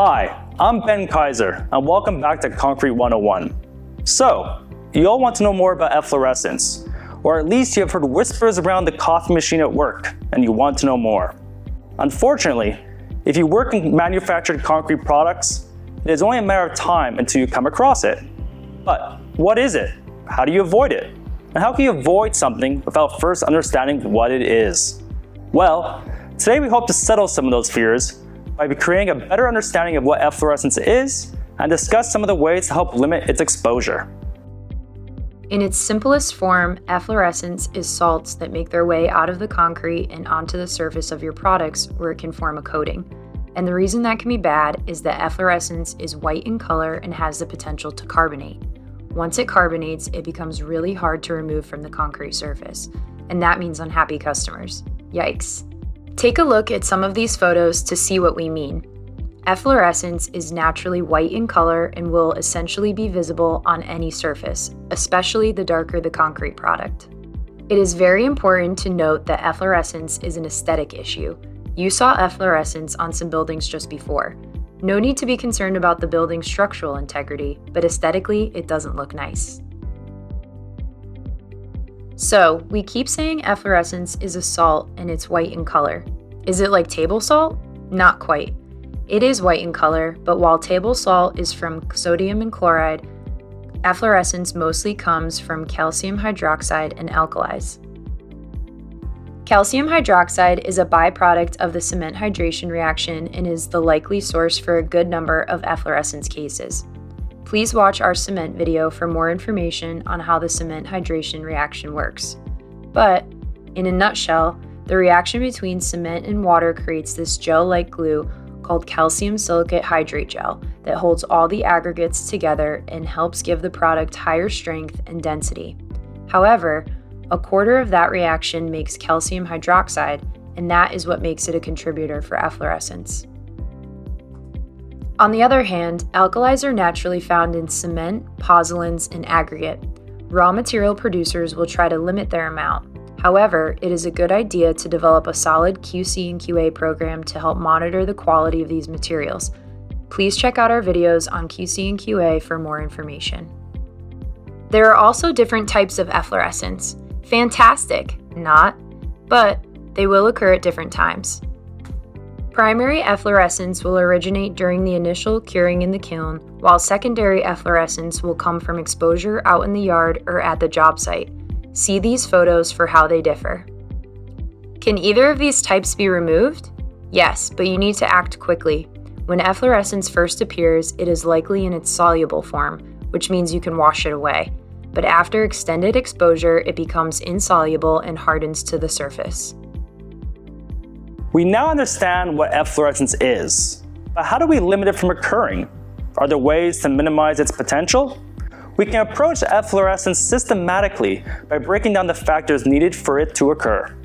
Hi, I'm Ben Kaiser, and welcome back to Concrete 101. So, you all want to know more about efflorescence, or at least you have heard whispers around the coffee machine at work, and you want to know more. Unfortunately, if you work in manufactured concrete products, it is only a matter of time until you come across it. But what is it? How do you avoid it? And how can you avoid something without first understanding what it is? Well, today we hope to settle some of those fears by creating a better understanding of what efflorescence is and discuss some of the ways to help limit its exposure. In its simplest form, efflorescence is salts that make their way out of the concrete and onto the surface of your products where it can form a coating. And the reason that can be bad is that efflorescence is white in color and has the potential to carbonate. Once it carbonates, it becomes really hard to remove from the concrete surface, and that means unhappy customers. Yikes. Take a look at some of these photos to see what we mean. Efflorescence is naturally white in color and will essentially be visible on any surface, especially the darker the concrete product. It is very important to note that efflorescence is an aesthetic issue. You saw efflorescence on some buildings just before. No need to be concerned about the building's structural integrity, but aesthetically, it doesn't look nice. So, we keep saying efflorescence is a salt and it's white in color. Is it like table salt? Not quite. It is white in color, but while table salt is from sodium and chloride, efflorescence mostly comes from calcium hydroxide and alkalis. Calcium hydroxide is a byproduct of the cement hydration reaction and is the likely source for a good number of efflorescence cases. Please watch our cement video for more information on how the cement hydration reaction works. But, in a nutshell, the reaction between cement and water creates this gel-like glue called calcium silicate hydrate gel that holds all the aggregates together and helps give the product higher strength and density. However, a quarter of that reaction makes calcium hydroxide, and that is what makes it a contributor for efflorescence. On the other hand, alkalis are naturally found in cement, pozzolans, and aggregate. Raw material producers will try to limit their amount. However, it is a good idea to develop a solid QC and QA program to help monitor the quality of these materials. Please check out our videos on QC and QA for more information. There are also different types of efflorescence. Fantastic, not, but they will occur at different times. Primary efflorescence will originate during the initial curing in the kiln, while secondary efflorescence will come from exposure out in the yard or at the job site. See these photos for how they differ. Can either of these types be removed? Yes, but you need to act quickly. When efflorescence first appears, it is likely in its soluble form, which means you can wash it away. But after extended exposure, it becomes insoluble and hardens to the surface. We now understand what efflorescence is, but how do we limit it from occurring? Are there ways to minimize its potential? We can approach efflorescence systematically by breaking down the factors needed for it to occur.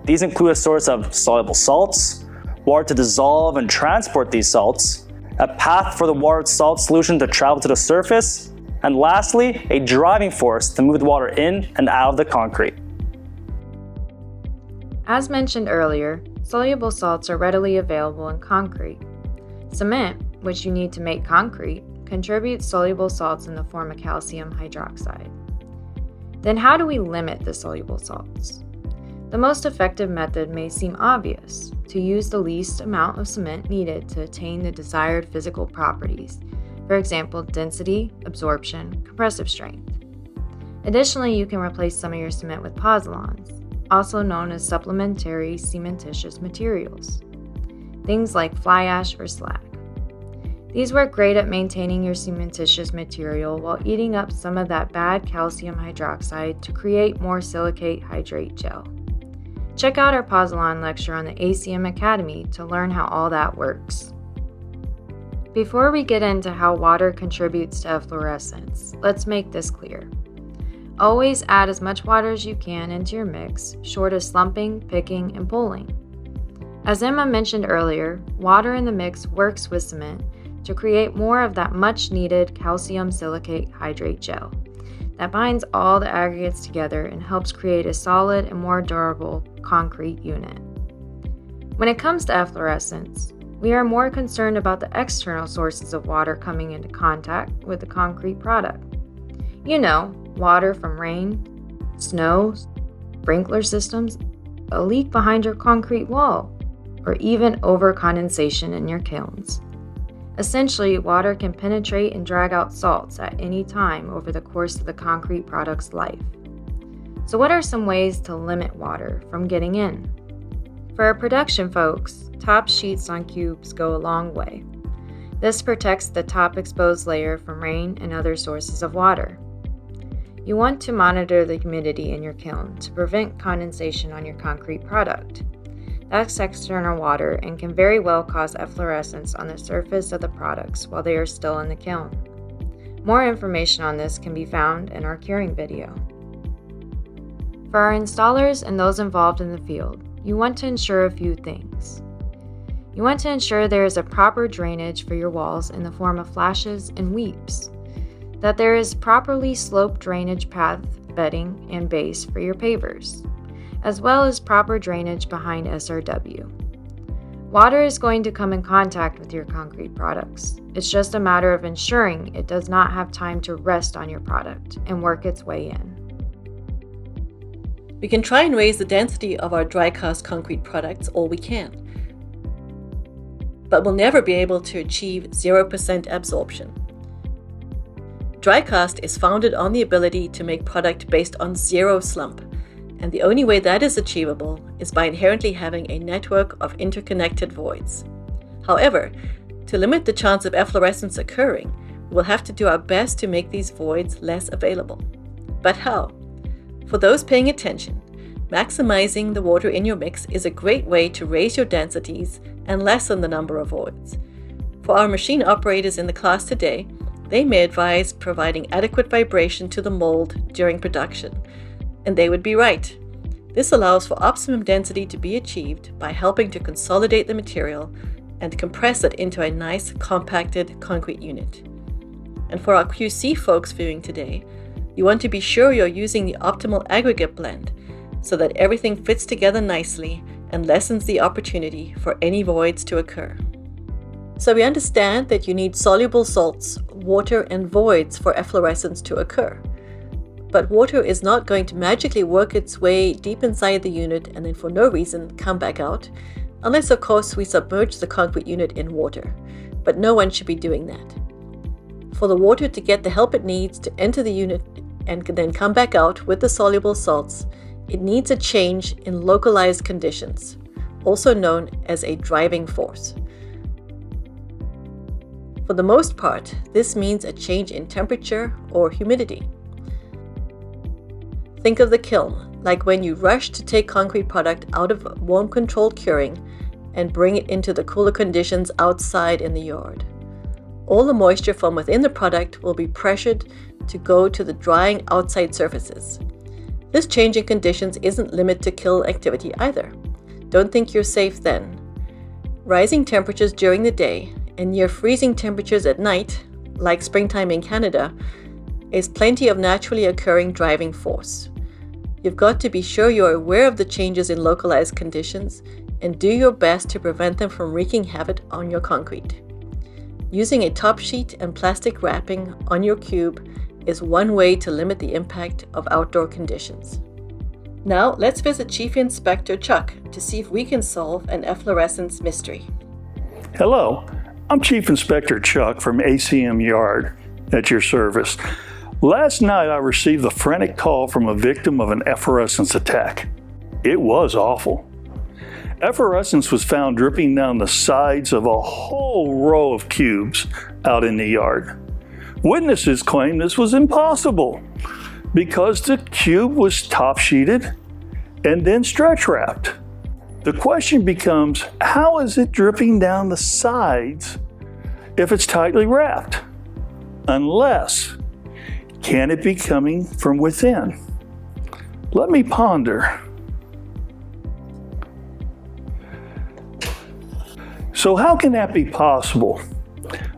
These include a source of soluble salts, water to dissolve and transport these salts, a path for the water salt solution to travel to the surface, and lastly, a driving force to move the water in and out of the concrete. As mentioned earlier, soluble salts are readily available in concrete. Cement, which you need to make concrete, contributes soluble salts in the form of calcium hydroxide. Then how do we limit the soluble salts? The most effective method may seem obvious: to use the least amount of cement needed to attain the desired physical properties, for example, density, absorption, compressive strength. Additionally, you can replace some of your cement with pozzolans, also known as supplementary cementitious materials, things like fly ash or slag. These work great at maintaining your cementitious material while eating up some of that bad calcium hydroxide to create more silicate hydrate gel. Check out our pozzolan lecture on the ACM Academy to learn how all that works. Before we get into how water contributes to efflorescence, let's make this clear. Always add as much water as you can into your mix, short of slumping, picking, and pulling. As Emma mentioned earlier, water in the mix works with cement to create more of that much-needed calcium silicate hydrate gel that binds all the aggregates together and helps create a solid and more durable concrete unit. When it comes to efflorescence, We are more concerned about the external sources of water coming into contact with the concrete product. You know, water from rain, snow, sprinkler systems, a leak behind your concrete wall, or even over-condensation in your kilns. Essentially, water can penetrate and drag out salts at any time over the course of the concrete product's life. So what are some ways to limit water from getting in? For our production folks, top sheets on cubes go a long way. This protects the top exposed layer from rain and other sources of water. You want to monitor the humidity in your kiln to prevent condensation on your concrete product. That's external water and can very well cause efflorescence on the surface of the products while they are still in the kiln. More information on this can be found in our curing video. For our installers and those involved in the field, you want to ensure a few things. You want to ensure there is a proper drainage for your walls in the form of flashes and weeps, that there is properly sloped drainage path, bedding, and base for your pavers, as well as proper drainage behind SRW. Water is going to come in contact with your concrete products. It's just a matter of ensuring it does not have time to rest on your product and work its way in. We can try and raise the density of our dry cast concrete products all we can, but we'll never be able to achieve 0% absorption. Dry cast is founded on the ability to make product based on zero slump, and the only way that is achievable is by inherently having a network of interconnected voids. However, to limit the chance of efflorescence occurring, we'll have to do our best to make these voids less available. But how? For those paying attention, maximizing the water in your mix is a great way to raise your densities and lessen the number of voids. For our machine operators in the class today, they may advise providing adequate vibration to the mold during production, and they would be right. This allows for optimum density to be achieved by helping to consolidate the material and compress it into a nice compacted concrete unit. And for our QC folks viewing today, you want to be sure you're using the optimal aggregate blend so that everything fits together nicely and lessens the opportunity for any voids to occur. So we understand that you need soluble salts, water, and voids for efflorescence to occur. But water is not going to magically work its way deep inside the unit and then for no reason come back out, unless of course we submerge the concrete unit in water. But no one should be doing that. For the water to get the help it needs to enter the unit and then come back out with the soluble salts, it needs a change in localized conditions, also known as a driving force. For the most part, this means a change in temperature or humidity. Think of the kiln, like when you rush to take concrete product out of warm controlled curing and bring it into the cooler conditions outside in the yard. All the moisture from within the product will be pressured to go to the drying outside surfaces. This change in conditions isn't limited to kiln activity either. Don't think you're safe then. Rising temperatures during the day and near freezing temperatures at night, like springtime in Canada, is plenty of naturally occurring driving force. You've got to be sure you're aware of the changes in localized conditions and do your best to prevent them from wreaking havoc on your concrete. Using a top sheet and plastic wrapping on your cube is one way to limit the impact of outdoor conditions. Now let's visit Chief Inspector Chuck to see if we can solve an efflorescence mystery. Hello, I'm Chief Inspector Chuck from ACM Yard at your service. Last night I received the frantic call from a victim of an efflorescence attack. It was awful. Efflorescence was found dripping down the sides of a whole row of cubes out in the yard. Witnesses claimed this was impossible because the cube was top sheeted and then stretch wrapped. The question becomes, how is it dripping down the sides if it's tightly wrapped? Unless, can it be coming from within? Let me ponder. So how can that be possible?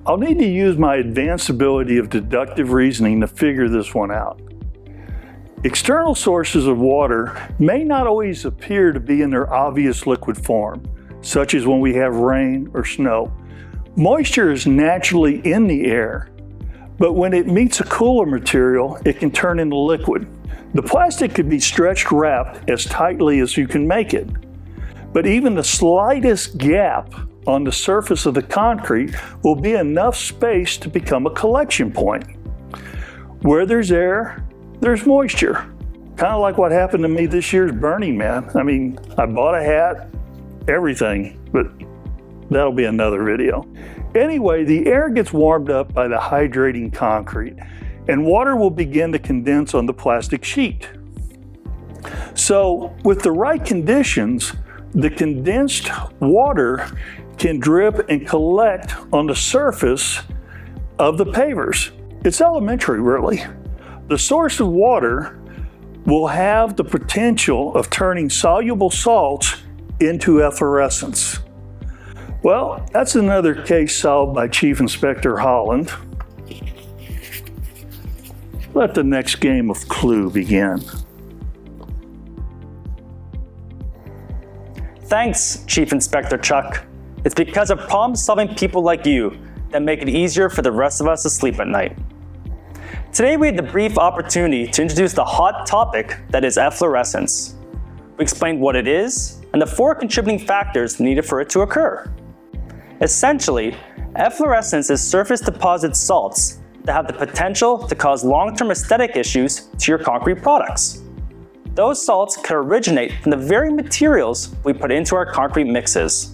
I'll need to use my advanced ability of deductive reasoning to figure this one out. External sources of water may not always appear to be in their obvious liquid form, such as when we have rain or snow. Moisture is naturally in the air, but when it meets a cooler material, it can turn into liquid. The plastic could be stretched wrapped as tightly as you can make it, but even the slightest gap on the surface of the concrete will be enough space to become a collection point. Where there's air, there's moisture. Kind of like what happened to me this year's Burning Man. I mean, I bought a hat, everything, but that'll be another video. Anyway, the air gets warmed up by the hydrating concrete, and water will begin to condense on the plastic sheet. So, with the right conditions, the condensed water can drip and collect on the surface of the pavers. It's elementary, really. The source of water will have the potential of turning soluble salts into efflorescence. Well, that's another case solved by Chief Inspector Holland. Let the next game of Clue begin. Thanks, Chief Inspector Chuck. It's because of problem-solving people like you that make it easier for the rest of us to sleep at night. Today we had the brief opportunity to introduce the hot topic that is efflorescence. We explained what it is and the 4 contributing factors needed for it to occur. Essentially, efflorescence is surface deposit salts that have the potential to cause long-term aesthetic issues to your concrete products. Those salts could originate from the very materials we put into our concrete mixes.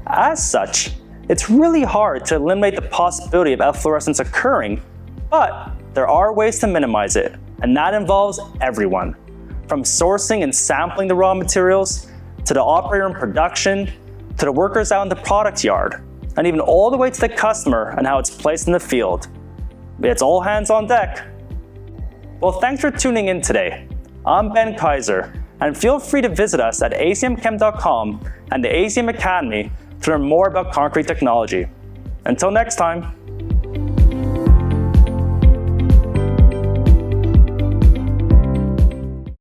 As such, it's really hard to eliminate the possibility of efflorescence occurring, but there are ways to minimize it, and that involves everyone, from sourcing and sampling the raw materials, to the operator in production, to the workers out in the product yard, and even all the way to the customer and how it's placed in the field. It's all hands on deck. Well, thanks for tuning in today. I'm Ben Kaiser, and feel free to visit us at acmchem.com and the ACM Academy to learn more about concrete technology. Until next time.